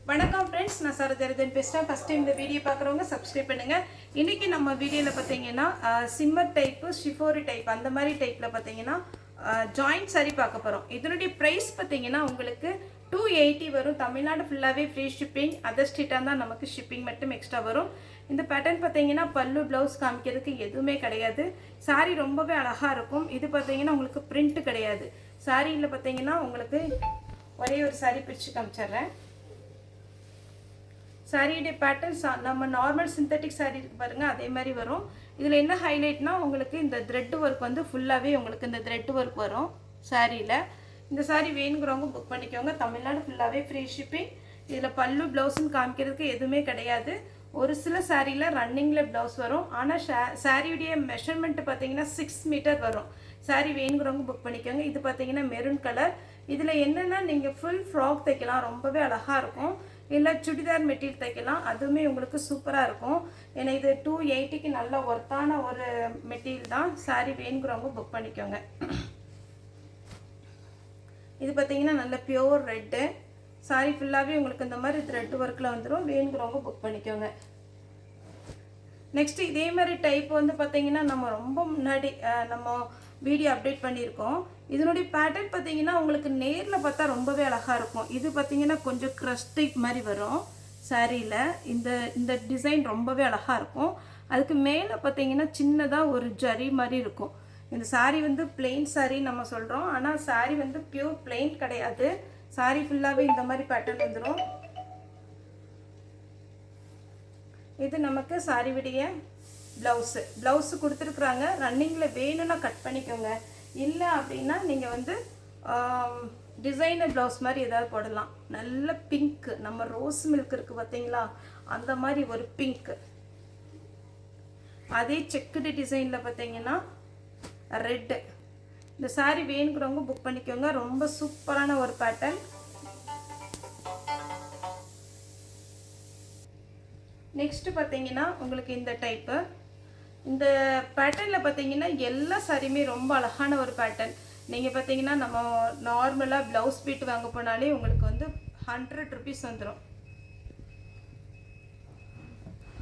வணக்கம் ஃப்ரெண்ட்ஸ், நான் சரஜரதன் பேசுகிறேன். ஃபஸ்ட் டைம் இந்த வீடியோ பார்க்குறவங்க சப்ஸ்கிரைப் பண்ணுங்கள். இன்றைக்கி நம்ம வீடியோவில் பார்த்தீங்கன்னா சிம்மர் டைப்பு, ஷிஃபோரி டைப் அந்த மாதிரி டைப்பில் பார்த்தீங்கன்னா ஜாயிண்ட் சாரி பார்க்க போகிறோம். இதனுடைய ப்ரைஸ் பார்த்தீங்கன்னா உங்களுக்கு 280 வரும். தமிழ்நாடு ஃபுல்லாகவே ஃப்ரீ ஷிப்பிங். அதர் ஸ்டேட்டாக தான் நமக்கு ஷிப்பிங் மட்டும் எக்ஸ்ட்ரா வரும். இந்த பேட்டர்ன் பார்த்தீங்கன்னா பல்லு ப்ளவுஸ் காமிக்கிறதுக்கு எதுவுமே கிடையாது. சாரீ ரொம்பவே அழகாக இருக்கும். இது பார்த்தீங்கன்னா உங்களுக்கு பிரிண்ட் கிடையாது. சாரியில் பார்த்தீங்கன்னா உங்களுக்கு ஒரே ஒரு சாரீ பிரித்து காமிச்சிட்றேன். சாரியுடைய பேட்டர்ன்ஸ் நம்ம நார்மல் சிந்தட்டிக் சாரீ இருக்கு பாருங்கள், அதே மாதிரி வரும். இதில் என்ன ஹைலைட்னா உங்களுக்கு இந்த த்ரெட் ஒர்க் வந்து ஃபுல்லாகவே உங்களுக்கு இந்த த்ரெட் ஒர்க் வரும் சாரியில். இந்த சாரீ வேணுங்கிறவங்க புக் பண்ணிக்கோங்க. தமிழ்நாடு ஃபுல்லாகவே ஃப்ரீ ஷிப்பிங். இதில் பல்லு ப்ளவுஸுன்னு காமிக்கிறதுக்கு எதுவுமே கிடையாது. ஒரு சில சாரியில் ரன்னிங்கில் ப்ளவுஸ் வரும். ஆனால் சாரியுடைய மெஷர்மெண்ட்டு பார்த்தீங்கன்னா 6 மீட்டர் வரும். சாரீ வேணுங்கிறவங்க புக் பண்ணிக்கோங்க. இது பார்த்தீங்கன்னா மெரூன் கலர். இதில் என்னென்னா நீங்கள் ஃபுல் ஃப்ராக் தைக்கலாம், ரொம்பவே அழகாக இருக்கும். இல்லை சுடிதார் மெட்டீரியல் தைக்கலாம், அதுவுமே உங்களுக்கு சூப்பராக இருக்கும். ஏன்னா இது 280க்கு நல்ல ஒர்த்தான ஒரு மெட்டீரியல் தான். சாரீ வேணுங்கிறவங்க புக் பண்ணிக்கோங்க. இது பார்த்தீங்கன்னா நல்ல பியோர் ரெட்டு. சாரீ ஃபுல்லாகவே உங்களுக்கு இந்த மாதிரி த்ரெட் ஒர்க்கில் வந்துடும். வேணுங்கிறவங்க புக் பண்ணிக்கோங்க. நெக்ஸ்ட்டு இதே மாதிரி டைப் வந்து பார்த்தீங்கன்னா நம்ம ரொம்ப முன்னாடி நம்ம வீடியோ அப்டேட் பண்ணியிருக்கோம். இதனுடைய பேட்டர்ன் பார்த்தீங்கன்னா உங்களுக்கு நேரில் பார்த்தா ரொம்பவே அழகாக இருக்கும். இது பார்த்தீங்கன்னா கொஞ்சம் க்ரஷ் டைப் மாதிரி வரும் சாரியில். இந்த டிசைன் ரொம்பவே அழகாக இருக்கும். அதுக்கு மேலே பார்த்தீங்கன்னா சின்னதாக ஒரு ஜரி மாதிரி இருக்கும். இந்த சாரீ வந்து பிளெயின் சாரீ நம்ம சொல்கிறோம், ஆனால் சாரீ வந்து பியூர் பிளெயின் கிடையாது. சாரீ ஃபுல்லாகவே இந்த மாதிரி பேட்டர்ன் வந்துடும். இது நமக்கு சாரியுடைய ப்ளவுஸு கொடுத்துருக்குறாங்க. ரன்னிங்கில் வேணும்னா கட் பண்ணிக்கோங்க. இல்லை அப்படின்னா நீங்கள் வந்து டிசைனர் ப்ளவுஸ் மாதிரி ஏதாவது போடலாம். நல்ல பிங்க்கு, நம்ம ரோஸ் மில்க் இருக்குது பார்த்தீங்களா, அந்த மாதிரி ஒரு பிங்க்கு. அதே செக்குடு டிசைனில் பார்த்தீங்கன்னா ரெட்டு. இந்த சாரீ வேணுங்கிறவங்க புக் பண்ணிக்கோங்க. ரொம்ப சூப்பரான ஒரு பேட்டர்ன். நெக்ஸ்ட்டு பார்த்தீங்கன்னா உங்களுக்கு இந்த டைப்பு. இந்த பேட்டர்னில் பார்த்தீங்கன்னா எல்லா சாரியுமே ரொம்ப அழகான ஒரு பேட்டர்ன். நீங்கள் பார்த்தீங்கன்னா நம்ம நார்மலாக ப்ளவுஸ் பீட் வாங்க போனாலே உங்களுக்கு வந்து 100 ருபீஸ் வந்துடும்.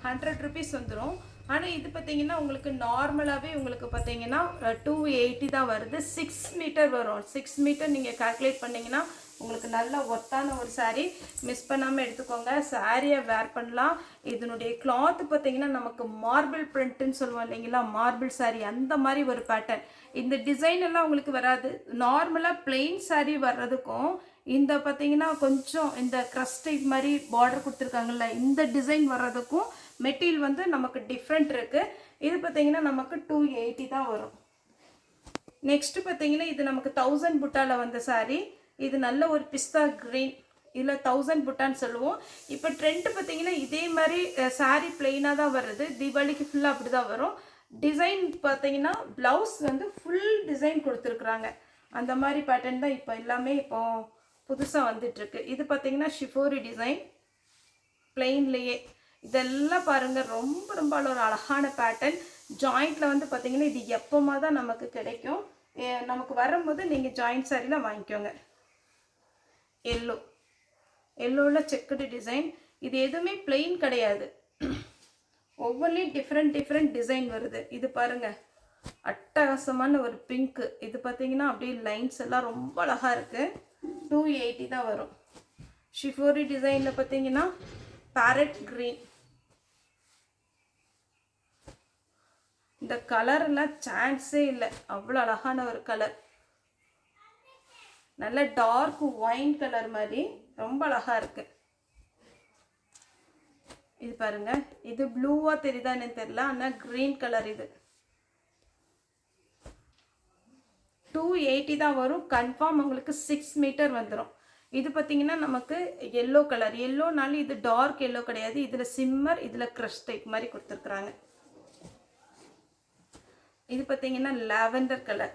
100 ருபீஸ் வந்துடும். ஆனால் இது பார்த்தீங்கன்னா உங்களுக்கு நார்மலாகவே உங்களுக்கு பார்த்தீங்கன்னா 280 தான் வருது. 6 மீட்டர் வரும். 6 மீட்டர் நீங்கள் கால்குலேட் பண்ணிங்கன்னா உங்களுக்கு நல்ல ஒர்த்தான ஒரு சாரீ. மிஸ் பண்ணாமல் எடுத்துக்கோங்க. சாரியை வேர் பண்ணலாம். இதனுடைய கிளாத்து பார்த்தீங்கன்னா நமக்கு மார்பிள் பிரிண்ட்டுன்னு சொல்லுவோம் இல்லைங்களா, மார்பிள் சாரீ அந்த மாதிரி ஒரு பேட்டர்ன். இந்த டிசைன் எல்லாம் உங்களுக்கு வராது. நார்மலாக பிளெயின் சாரீ வர்றதுக்கும் இந்த பார்த்தீங்கன்னா கொஞ்சம் இந்த க்ரஸ்ட் டைப் மாதிரி பார்டர் கொடுத்துருக்காங்கல்ல, இந்த டிசைன் வர்றதுக்கும் மெட்டீரியல் வந்து நமக்கு டிஃப்ரெண்ட் இருக்குது. இது பார்த்தீங்கன்னா நமக்கு 280 தான் வரும். நெக்ஸ்ட்டு பார்த்தீங்கன்னா இது நமக்கு 1000 புட்டாவில் வந்த சாரீ. இது நல்ல ஒரு பிஸ்தா க்ரீன். இதில் 1000 புட்டான்னு சொல்லுவோம். இப்போ ட்ரெண்ட் பார்த்தீங்கன்னா இதே மாதிரி சாரீ பிளெயினாக தான் வருது. தீபாவளிக்கு ஃபுல்லாக அப்படி தான் வரும். டிசைன் பார்த்தீங்கன்னா ப்ளவுஸ் வந்து ஃபுல் டிசைன் கொடுத்துருக்குறாங்க. அந்த மாதிரி பேட்டர்ன் தான் இப்போ எல்லாமே இப்போ புதுசாக வந்துட்டுருக்கு. இது பார்த்தீங்கன்னா ஷிஃபோரி டிசைன் பிளெயின்லேயே. இதெல்லாம் பாருங்கள், ரொம்ப ரொம்ப ஒரு அழகான பேட்டர்ன். ஜாயிண்டில் வந்து பார்த்தீங்கன்னா இது எப்போமா தான் நமக்கு கிடைக்கும். நமக்கு வரும்போது நீங்கள் ஜாயிண்ட் சாரியில் வாங்கிக்கோங்க. எல்லோவில் செக்குடு டிசைன். இது எதுவுமே பிளெயின் கிடையாது. ஒவ்வொன்றையும் டிஃப்ரெண்ட் டிசைன் வருது. இது பாருங்கள், அட்டகாசமான ஒரு பிங்க்கு. இது பார்த்தீங்கன்னா அப்படியே லைன்ஸ் எல்லாம் ரொம்ப அழகாக இருக்குது. 280 தான் வரும். ஷிஃபோரி டிசைனில் பார்த்தீங்கன்னா பேரட் க்ரீன். இந்த கலரெல்லாம் சான்ஸே இல்லை, அவ்வளோ அழகான ஒரு கலர். நல்ல டார்க் ஒயின் கலர் மாதிரி ரொம்ப அழகாக இருக்குது. இது பாருங்கள், இது ப்ளூவாக தெரியுதான்னு தெரியல, ஆனால் க்ரீன் கலர். இது 280 தான் வரும். கன்ஃபார்ம் உங்களுக்கு 6 மீட்டர் வந்துடும். இது பார்த்தீங்கன்னா நமக்கு எல்லோ கலர். எல்லோனாலும் இது டார்க் எல்லோ கிடையாது. இதில் சிம்மர், இதில் க்ரஷ் டைப் மாதிரி கொடுத்துருக்குறாங்க. இது பார்த்தீங்கன்னா லாவெண்டர் கலர்.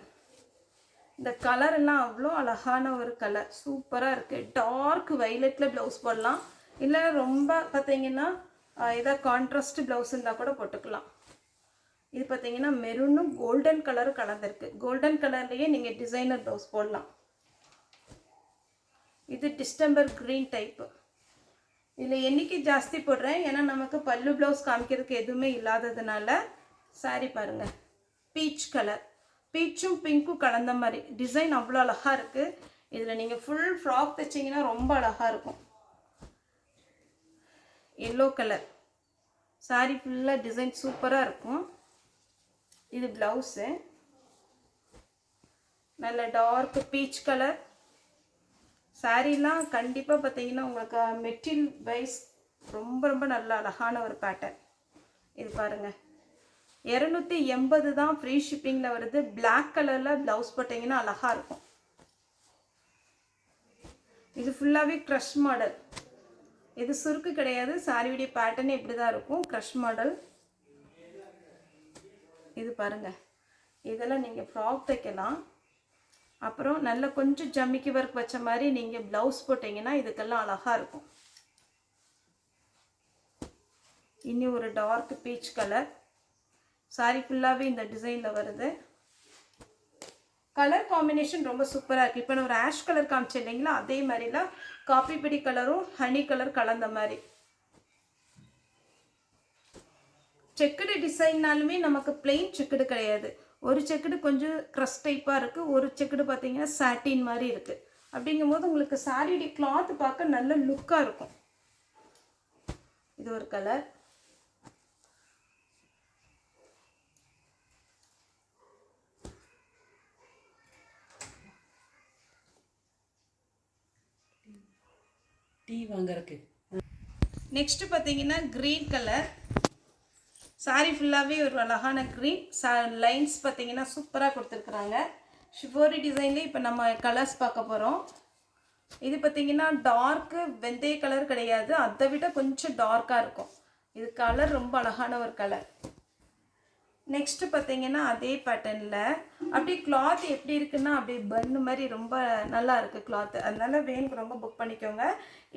இந்த கலர் எல்லாம் அவ்வளோ அழகான ஒரு கலர், சூப்பராக இருக்குது. டார்க் வைலட்டில் ப்ளவுஸ் போடலாம். இல்லை ரொம்ப பார்த்தீங்கன்னா ஏதாவது கான்ட்ராஸ்ட் ப்ளவுஸ் இருந்தால் கூட போட்டுக்கலாம். இது பார்த்தீங்கன்னா மெரூனும் கோல்டன் கலரும் கலந்துருக்கு. கோல்டன் கலர்லேயே நீங்கள் டிசைனர் ப்ளவுஸ் போடலாம். இது டிஸ்டம்பர் க்ரீன் டைப்பு. இதில் எண்ணிக்கை ஜாஸ்தி போடுறேன், ஏன்னா நமக்கு பல்லு ப்ளவுஸ் காமிக்கிறதுக்கு எதுவுமே இல்லாததுனால. சாரி பாருங்கள், பீச் கலர், பீச்சும் பிங்க்கும் கலந்த மாதிரி டிசைன் அவ்வளோ அழகாக இருக்குது. இதில் நீங்கள் ஃபுல் ஃப்ராக் தைச்சிங்கன்னா ரொம்ப அழகாக இருக்கும். எல்லோ கலர் சாரி ஃபுல்லாக டிசைன் சூப்பராக இருக்கும். இது ப்ளவுஸு நல்ல டார்க் பீச் கலர். சாரீலாம் கண்டிப்பாக பார்த்தீங்கன்னா உங்களுக்கு மெட்டீரியல் வைஸ் ரொம்ப ரொம்ப நல்ல அழகான ஒரு பேட்டர்ன். இது பாருங்கள், 280 தான் ஃப்ரீ ஷிப்பிங்கில் வருது. பிளாக் கலரில் ப்ளவுஸ் போட்டிங்கன்னா அழகாக இருக்கும். இது ஃபுல்லாகவே க்ரஷ் மாடல், இது சுருக்கு கிடையாது. சாரியுடைய பேட்டர்ன் இப்படி தான் இருக்கும், க்ரஷ் மாடல். இது பாருங்கள், இதெல்லாம் நீங்கள் ஃப்ராக் தைக்கலாம். அப்புறம் நல்ல கொஞ்சம் ஜம்மிக்கி ஒர்க் வச்ச மாதிரி நீங்கள் ப்ளவுஸ் போட்டிங்கன்னா இதுக்கெல்லாம் அழகாக இருக்கும். இன்னும் ஒரு டார்க் பீச் கலர். சாரி ஃபுல்லாகவே இந்த டிசைனில் வருது. கலர் காம்பினேஷன் ரொம்ப சூப்பராக இருக்குது. இப்போ நான் ஒரு ஆஷ் கலர் காமிச்சேன் இல்லைங்களா, அதே மாதிரிலாம் காப்பி பிடி கலரும் ஹனி கலர் கலந்த மாதிரி. செக்குடு டிசைன்னாலுமே நமக்கு பிளெயின் செக்குடு கிடையாது. ஒரு செக்குடு கொஞ்சம் க்ரஷ் டைப்பாக இருக்குது, ஒரு செக்குடு பார்த்தீங்கன்னா சாட்டின் மாதிரி இருக்குது. அப்படிங்கும்போது உங்களுக்கு சாரியுடைய கிளாத் பார்க்க நல்ல லுக்காக இருக்கும். இது ஒரு கலர். டீ வாங்கறதுக்கு. நெக்ஸ்ட் பார்த்தீங்கன்னா க்ரீன் கலர். சாரி ஃபுல்லாகவே ஒரு அழகான க்ரீன். லைன்ஸ் பார்த்தீங்கன்னா சூப்பராக கொடுத்துருக்குறாங்க. ஷிஃபோரி டிசைன்லேயே இப்போ நம்ம கலர்ஸ் பார்க்க போகிறோம். இது பார்த்தீங்கன்னா டார்க்கு வெந்தய கலர் கிடையாது, அதை விட கொஞ்சம் டார்க்காக இருக்கும். இது கலர் ரொம்ப அழகான ஒரு கலர். நெக்ஸ்ட்டு பார்த்தீங்கன்னா அதே பேட்டர்னில் அப்படியே கிளாத் எப்படி இருக்குன்னா அப்படியே பன்னு மாதிரி ரொம்ப நல்லா இருக்குது கிளாத்து. அதனால வேணுக்கு ரொம்ப புக் பண்ணிக்கோங்க.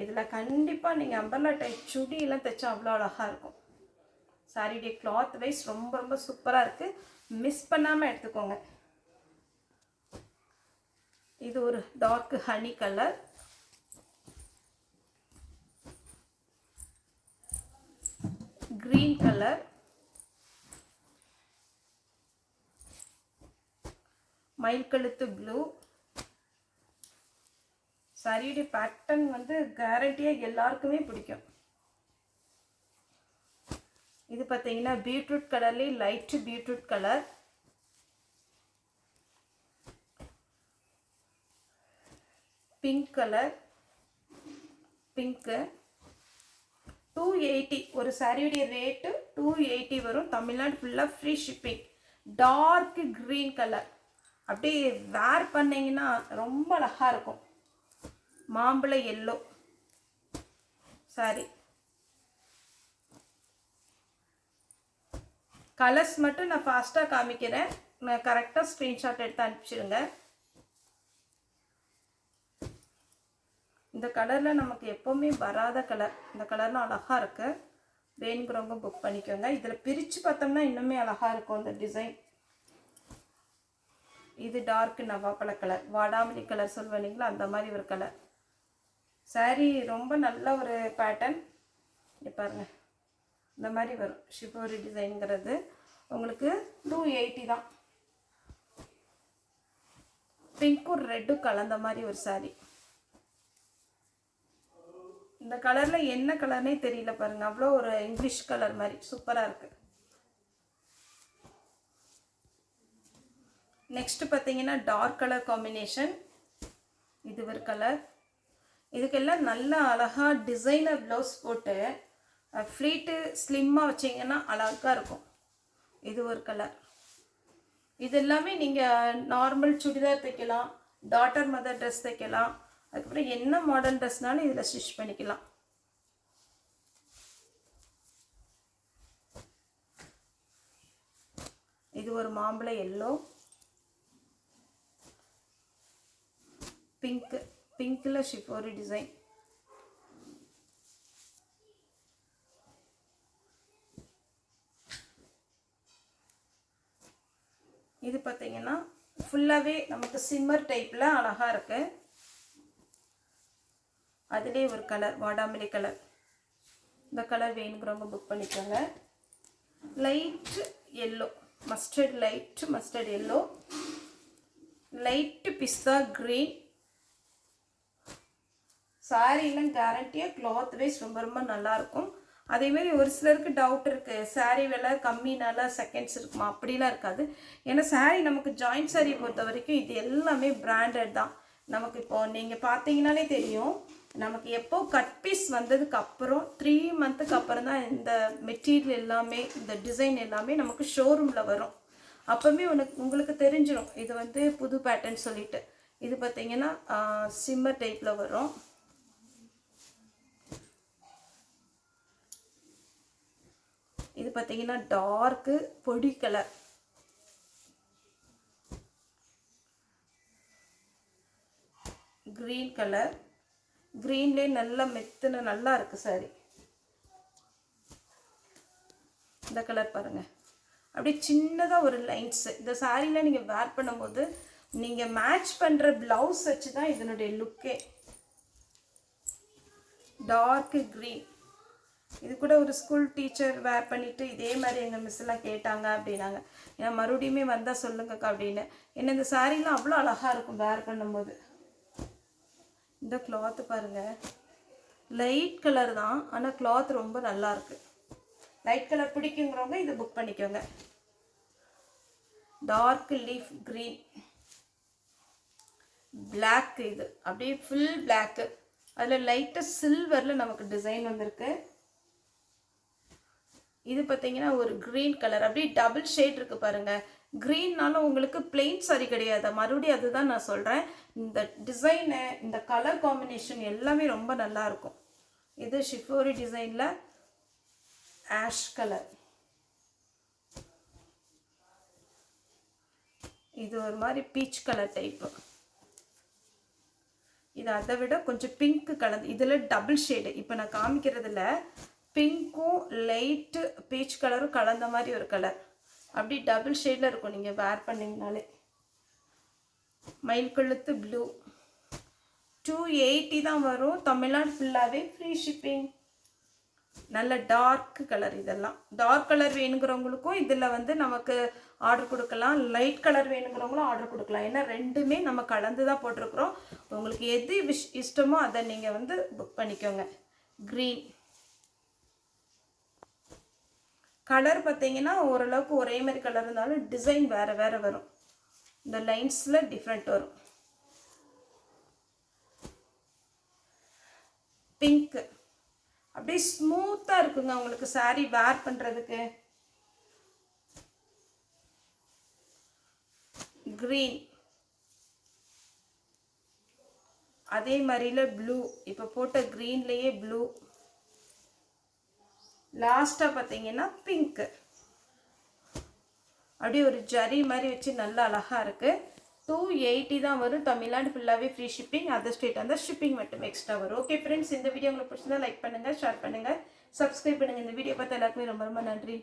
இதில் கண்டிப்பாக நீங்கள் அம்பர்லா டைப் சுடியெல்லாம் தைச்சா அவ்வளோ அழகாக இருக்கும். சாரியுடைய கிளாத் வைஸ் ரொம்ப ரொம்ப சூப்பராக இருக்குது, மிஸ் பண்ணாமல் எடுத்துக்கோங்க. இது ஒரு dark honey colour. Green colour, மயில் கழுத்து ப்ளூ. சாரியுடைய பேட்டர்ன் வந்து கேரண்டியாக எல்லாருக்குமே பிடிக்கும். இது பார்த்தீங்கன்னா பீட்ரூட் கலர்லேயே light beetroot colour. Pink colour, pink. 280 ஒரு சாரியுடைய ரேட்டு 280 வரும். தமிழ்நாடு ஃபுல்லாக free shipping. Dark green colour, அப்படியே வேர் பண்ணிங்கன்னா ரொம்ப அழகாக இருக்கும். மாம்பழ எல்லோ சாரி. கலர்ஸ் மட்டும் நான் ஃபாஸ்ட்டாக காமிக்கிறேன், நான் கரெக்டாக ஸ்க்ரீன்ஷாட் எடுத்து அனுப்பிச்சிடுங்க. இந்த கலரில் நமக்கு எப்போவுமே வராத கலர். இந்த கலர்லாம் அழகாக இருக்குது, வேணுங்கிறவங்க புக் பண்ணிக்கோங்க. இதில் பிரித்து பார்த்தோம்னா இன்னுமே அழகாக இருக்கும் இந்த டிசைன். இது டார்க் நவாப்பழ கலர், வாடாமல்லி கலர் சொல்லுவேன் இல்லைங்களா, அந்த மாதிரி ஒரு கலர். சாரி ரொம்ப நல்ல ஒரு பேட்டர்ன். பாருங்கள், இந்த மாதிரி வரும். ஷிஃபோரி டிசைனுங்கிறது உங்களுக்கு 280 தான். பிங்க்கும் ரெட்டும் கலந்த மாதிரி ஒரு சாரி. இந்த கலரில் என்ன கலர்னே தெரியல பாருங்கள், அவ்வளோ ஒரு இங்கிலீஷ் கலர் மாதிரி சூப்பராக இருக்குது. நெக்ஸ்ட் பார்த்தீங்கன்னா டார்க் கலர் காம்பினேஷன். இது ஒரு கலர். இதுக்கெல்லாம் நல்ல அழகாக டிசைனர் ப்ளவுஸ் போட்டு ஃப்ளீட்டு ஸ்லிம்மாக வச்சிங்கன்னா அழகாக இருக்கும். இது ஒரு கலர். இது எல்லாமே நீங்கள் நார்மல் சுடிதார் தைக்கலாம், டாட்டர் மதர் ட்ரெஸ் தைக்கலாம், அதுக்கப்புறம் என்ன மாடல் ட்ரெஸ்னாலும் இதில் ஸ்டிச் பண்ணிக்கலாம். இது ஒரு மாம்பழ எல்லோ, பிங்க், பிங்க்கில் ஷிஃபோரி டிசைன். இது பார்த்தீங்கன்னா ஃபுல்லாகவே நமக்கு சிம்மர் டைப்பில் அழகாக இருக்குது. அதிலே ஒரு கலர் வாடாமல்லி கலர். இந்த கலர் வேணுங்கிறவங்க புக் பண்ணிக்கோங்க. Light yellow, mustard, light mustard yellow, light pista green. சாரீலாம் கேரண்டியாக கிளாத் வைஸ் ரொம்ப ரொம்ப நல்லாயிருக்கும். அதேமாரி ஒரு சிலருக்கு டவுட் இருக்குது, சாரீ விலை கம்மினால செகண்ட்ஸ் இருக்குமா? அப்படிலாம் இருக்காது. ஏன்னா சாரீ நமக்கு ஜாயிண்ட் சாரீ பொறுத்த வரைக்கும் இது எல்லாமே பிராண்டட் தான். நமக்கு இப்போது நீங்கள் பார்த்தீங்கன்னாலே தெரியும், நமக்கு எப்போ கட் பீஸ் வந்ததுக்கு அப்புறம் 3 மந்த்துக்கு அப்புறம் தான் இந்த மெட்டீரியல் எல்லாமே, இந்த டிசைன் எல்லாமே நமக்கு ஷோரூமில் வரும். அப்போவுமே உங்களுக்கு தெரிஞ்சிடும் இது வந்து புது பேட்டர்ன் சொல்லிட்டு. இது பார்த்தீங்கன்னா சிம்மர் டைப்பில் வரும். இது பார்த்தீங்கன்னா டார்க்கு பொடி கலர். க்ரீன் கலர், க்ரீன்லேயே நல்லா மெத்துன நல்லா இருக்குது சாரி. இந்த கலர் பாருங்கள், அப்படியே சின்னதாக ஒரு லைன்ஸு. இந்த சாரியில் நீங்கள் வேர் பண்ணும்போது நீங்கள் மேட்ச் பண்ணுற ப்ளவுஸ் வச்சு தான் இதனுடைய லுக்கே. டார்க்கு க்ரீன், இது கூட ஒரு ஸ்கூல் டீச்சர் வேர் பண்ணிவிட்டு இதே மாதிரி எங்கள் மிஸ்ஸெல்லாம் கேட்டாங்க அப்படின்னாங்க. ஏன்னா மறுபடியுமே வந்தால் சொல்லுங்கக்கா அப்படின்னு. ஏன்னா இந்த சாரீலாம் அவ்வளோ அழகாக இருக்கும் வேர் பண்ணும்போது. இந்த கிளாத்து பாருங்கள், லைட் கலர் தான், ஆனால் கிளாத் ரொம்ப நல்லாயிருக்கு. லைட் கலர் பிடிக்குங்கிறவங்க இதை புக் பண்ணிக்கோங்க. டார்க் லீஃப் க்ரீன், பிளாக், இது அப்படியே ஃபுல் பிளாக்கு, அதில் லைட்டாக சில்வரில் நமக்கு டிசைன் வந்திருக்கு. இது பார்த்தீங்கன்னா ஒரு க்ரீன் கலர், அப்படியே டபுள் ஷேட் இருக்குது பாருங்கள். க்ரீன்னாலும் உங்களுக்கு பிளெயின் சாரி கிடையாது, மறுபடியும் அதுதான் நான் சொல்கிறேன். இந்த டிசைனு, இந்த கலர் காம்பினேஷன் எல்லாமே ரொம்ப நல்லாயிருக்கும். இது ஷிஃபோரி டிசைனில் ஆஷ் கலர். இது ஒரு மாதிரி பீச் கலர் டைப்பு. இது அதை விட கொஞ்சம் பிங்க் கலர், இதில் டபுள் ஷேடு. இப்போ நான் காமிக்கிறதுல பிங்க்கும் லைட்டு பீச் கலரும் கலந்த மாதிரி ஒரு கலர், அப்படி டபுள் ஷேடில் இருக்கும் நீங்கள் வேர் பண்ணிங்கனாலே. மயில் கழுத்து ப்ளூ, 280 தான் வரும். தமிழ்நாடு ஃபுல்லாகவே ஃப்ரீ ஷிப்பிங். நல்ல டார்க் கலர். இதெல்லாம் டார்க் கலர் வேணுங்கிறவங்களுக்கும் இதில் வந்து நமக்கு ஆர்டர் கொடுக்கலாம். லைட் கலர் வேணுங்கிறவங்களும் ஆர்டர் கொடுக்கலாம். ஏன்னா ரெண்டுமே நம்ம கலந்து தான் போட்டிருக்கிறோம். உங்களுக்கு எது இஷ்டமோ அதை நீங்கள் வந்து புக் பண்ணிக்கோங்க. க்ரீன் கலர் பார்த்தீங்கன்னா ஓரளவுக்கு ஒரே மாதிரி கலர் இருந்தாலும் டிசைன் வேறு வேறு வரும். இந்த லைன்ஸில் டிஃப்ரெண்ட் வரும். பிங்க் அப்படியே ஸ்மூத்தாக இருக்குங்க உங்களுக்கு சாரீ வேர் பண்ணுறதுக்கு. க்ரீன் அதே மாதிரில ப்ளூ, இப்போ போட்ட க்ரீன்லேயே ப்ளூ. லாஸ்ட்டாக பார்த்தீங்கன்னா பிங்க்கு, அப்படியே ஒரு ஜரி மாதிரி வச்சு நல்லா அழகாக இருக்குது. 280 தான் வரும். தமிழ்நாடு ஃபுல்லாகவே ஃப்ரீ ஷிப்பிங். அதர் ஸ்டேட் அந்த ஷிப்பிங் மட்டும் எக்ஸ்ட்ரா வரும். ஓகே ஃப்ரெண்ட்ஸ், இந்த வீடியோ உங்களுக்கு பிடிச்சிருந்தா லைக் பண்ணுங்கள், ஷேர் பண்ணுங்கள், சப்ஸ்கிரைப் பண்ணுங்கள். இந்த வீடியோ பார்த்து எல்லாருக்குமே ரொம்ப ரொம்ப நன்றி.